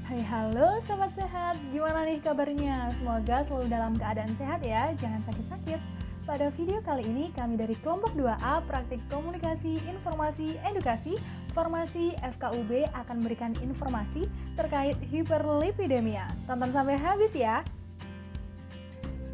Hai halo sobat sehat, gimana nih kabarnya? Semoga selalu dalam keadaan sehat ya, jangan sakit-sakit. Pada video kali ini kami dari kelompok 2A Praktik Komunikasi, Informasi, Edukasi, Farmasi FKUB akan memberikan informasi terkait hiperlipidemia. Tonton sampai habis ya.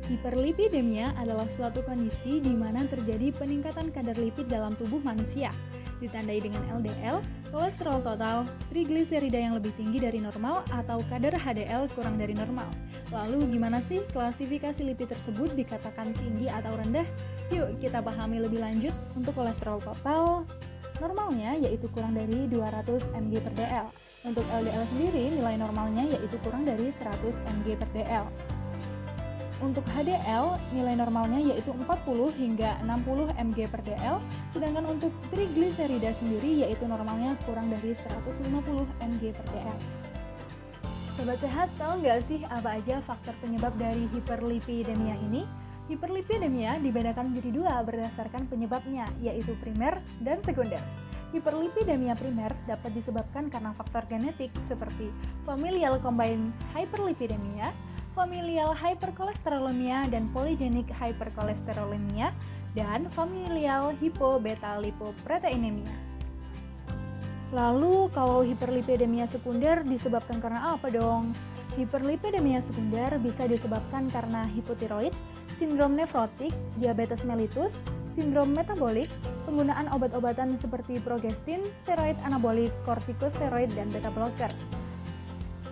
Hiperlipidemia adalah suatu kondisi di mana terjadi peningkatan kadar lipid dalam tubuh manusia, ditandai dengan LDL, kolesterol total, trigliserida yang lebih tinggi dari normal, atau kadar HDL kurang dari normal. Lalu gimana sih klasifikasi lipid tersebut dikatakan tinggi atau rendah? Yuk kita pahami lebih lanjut. Untuk kolesterol total, normalnya yaitu kurang dari 200 mg per dl. Untuk LDL sendiri, nilai normalnya yaitu kurang dari 100 mg per dl. Untuk HDL, nilai normalnya yaitu 40 hingga 60 mg per dl, sedangkan untuk trigliserida sendiri yaitu normalnya kurang dari 150 mg per dl. Sobat sehat, tahu nggak sih apa aja faktor penyebab dari hiperlipidemia ini? Hiperlipidemia dibedakan menjadi dua berdasarkan penyebabnya, yaitu primer dan sekunder. Hiperlipidemia primer dapat disebabkan karena faktor genetik seperti familial combined hyperlipidemia, familial hyperkolesterolemia dan polygenic hyperkolesterolemia, dan familial hypobeta-lipoproteinemia. Lalu kalau hiperlipidemia sekunder disebabkan karena apa dong? Hiperlipidemia sekunder bisa disebabkan karena hipotiroid, sindrom nefrotik, diabetes mellitus, sindrom metabolik, penggunaan obat-obatan seperti progestin, steroid anabolik, kortikosteroid, dan beta blocker.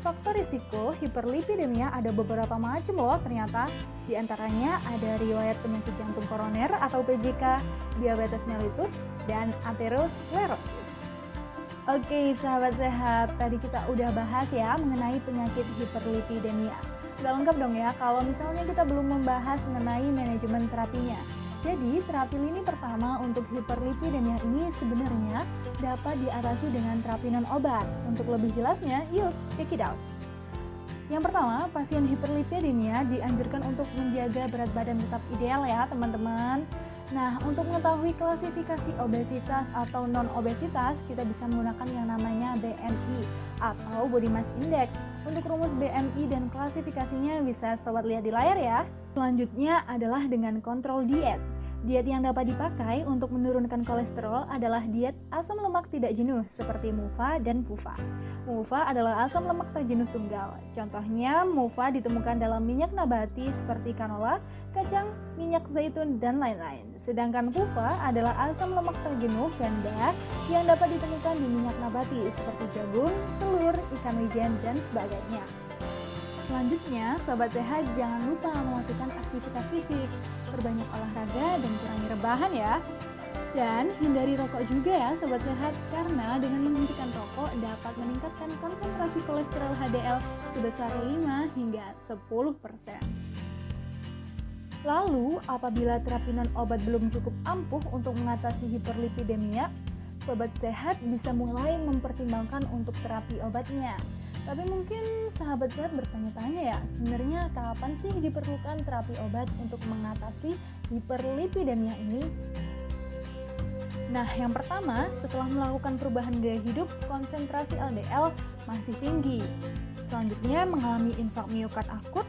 Faktor risiko hiperlipidemia ada beberapa macam loh ternyata. Di antaranya ada riwayat penyakit jantung koroner atau PJK, diabetes mellitus, dan aterosklerosis. Oke sahabat sehat, tadi kita udah bahas ya mengenai penyakit hiperlipidemia. Gak lengkap dong ya kalau misalnya kita belum membahas mengenai manajemen terapinya. Jadi terapi lini pertama untuk hiperlipidemia ini sebenarnya dapat diatasi dengan terapi non-obat. Untuk lebih jelasnya, yuk check it out. Yang pertama, pasien hiperlipidemia dianjurkan untuk menjaga berat badan tetap ideal ya teman-teman. Nah, untuk mengetahui klasifikasi obesitas atau non-obesitas, kita bisa menggunakan yang namanya BMI atau Body Mass Index. Untuk rumus BMI dan klasifikasinya bisa sobat lihat di layar ya. Selanjutnya adalah dengan kontrol diet. Diet yang dapat dipakai untuk menurunkan kolesterol adalah diet asam lemak tidak jenuh seperti MUFA dan PUFA. MUFA adalah asam lemak tak jenuh tunggal. Contohnya MUFA ditemukan dalam minyak nabati seperti canola, kacang, minyak zaitun, dan lain-lain. Sedangkan PUFA adalah asam lemak tak jenuh ganda yang dapat ditemukan di minyak nabati seperti jagung, telur, ikan wijen, dan sebagainya. Selanjutnya, sobat sehat jangan lupa melakukan aktivitas fisik, perbanyak olahraga dan kurangi rebahan ya. Dan hindari rokok juga ya sobat sehat, karena dengan menghentikan rokok dapat meningkatkan konsentrasi kolesterol HDL sebesar 5 hingga 10%. Lalu, apabila terapi non-obat belum cukup ampuh untuk mengatasi hiperlipidemia, sobat sehat bisa mulai mempertimbangkan untuk terapi obatnya. Tapi mungkin sahabat sehat bertanya-tanya ya, sebenarnya kapan sih diperlukan terapi obat untuk mengatasi hiperlipidemia ini? Nah, yang pertama, setelah melakukan perubahan gaya hidup, konsentrasi LDL masih tinggi. Selanjutnya, mengalami infark miokard akut,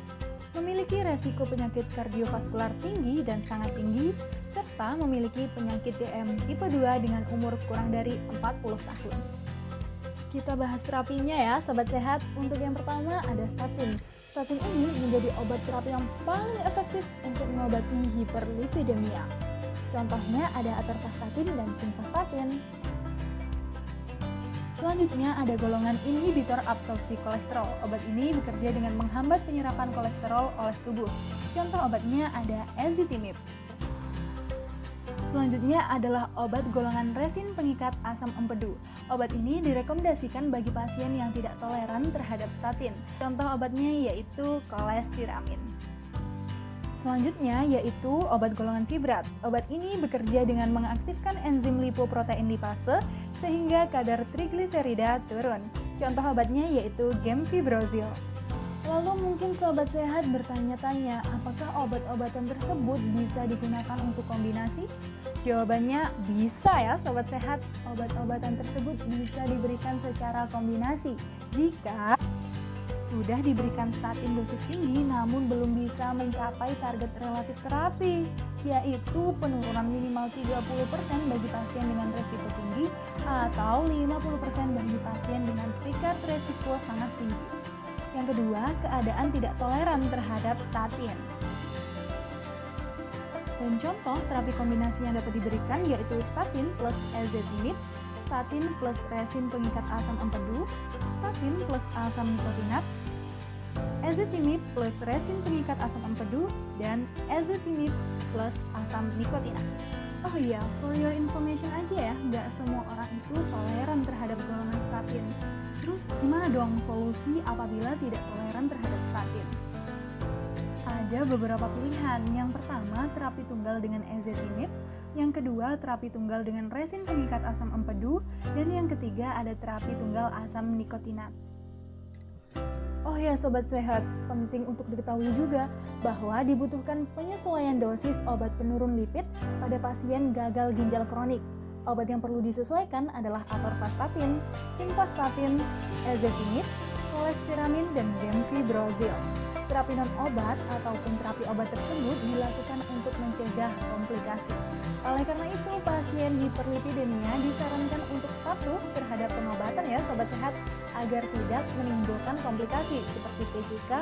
memiliki resiko penyakit kardiovaskular tinggi dan sangat tinggi, serta memiliki penyakit DM tipe 2 dengan umur kurang dari 40 tahun. Kita bahas terapinya ya sobat sehat. Untuk yang pertama ada statin. Statin ini menjadi obat terapi yang paling efektif untuk mengobati hiperlipidemia. Contohnya ada atorvastatin dan simvastatin. Selanjutnya ada golongan inhibitor absorpsi kolesterol. Obat ini bekerja dengan menghambat penyerapan kolesterol oleh tubuh. Contoh obatnya ada ezetimibe. Selanjutnya adalah obat golongan resin pengikat asam empedu. Obat ini direkomendasikan bagi pasien yang tidak toleran terhadap statin. Contoh obatnya yaitu kolestiramin. Selanjutnya yaitu obat golongan fibrat. Obat ini bekerja dengan mengaktifkan enzim lipoprotein lipase sehingga kadar trigliserida turun. Contoh obatnya yaitu gemfibrozil. Lalu mungkin sobat sehat bertanya-tanya, apakah obat-obatan tersebut bisa digunakan untuk kombinasi? Jawabannya bisa ya Sobat Sehat. Obat-obatan tersebut bisa diberikan secara kombinasi jika sudah diberikan statin dosis tinggi namun belum bisa mencapai target relatif terapi, yaitu penurunan minimal 30% bagi pasien dengan resiko tinggi atau 50% bagi pasien dengan tingkat resiko sangat tinggi. Yang kedua, keadaan tidak toleran terhadap statin. Dan contoh terapi kombinasi yang dapat diberikan yaitu statin plus ezetimibe, statin plus resin pengikat asam empedu, statin plus asam nikotinat, ezetimibe plus resin pengikat asam empedu, dan ezetimibe plus asam nikotinat. Oh iya, for your information aja ya, nggak semua orang itu toleran terhadap golongan statin. Terus gimana dong solusi apabila tidak toleran terhadap statin? Ada beberapa pilihan. Yang pertama, terapi tunggal dengan ezetimibe. Yang kedua, terapi tunggal dengan resin pengikat asam empedu. Dan yang ketiga, ada terapi tunggal asam nikotinat. Oh ya Sobat Sehat, penting untuk diketahui juga bahwa dibutuhkan penyesuaian dosis obat penurun lipid pada pasien gagal ginjal kronik. Obat yang perlu disesuaikan adalah atorvastatin, simvastatin, ezetimibe, cholestyramine, dan gemfibrozil. Terapi non-obat ataupun terapi obat tersebut dilakukan untuk mencegah komplikasi. Oleh karena itu, pasien hiperlipidemia disarankan untuk patuh terhadap pengobatan ya Sobat Sehat, agar tidak menimbulkan komplikasi seperti PJK,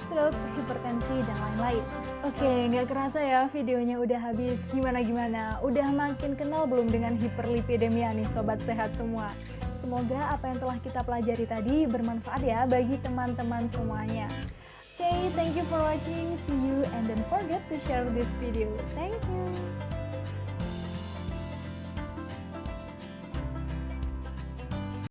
stroke, hipertensi, dan lain-lain. Oke, nggak kerasa ya videonya udah habis. Gimana? Udah makin kenal belum dengan hiperlipidemia nih Sobat Sehat semua? Semoga apa yang telah kita pelajari tadi bermanfaat ya bagi teman-teman semuanya. Okay, thank you for watching. See you and don't forget to share this video. Thank you.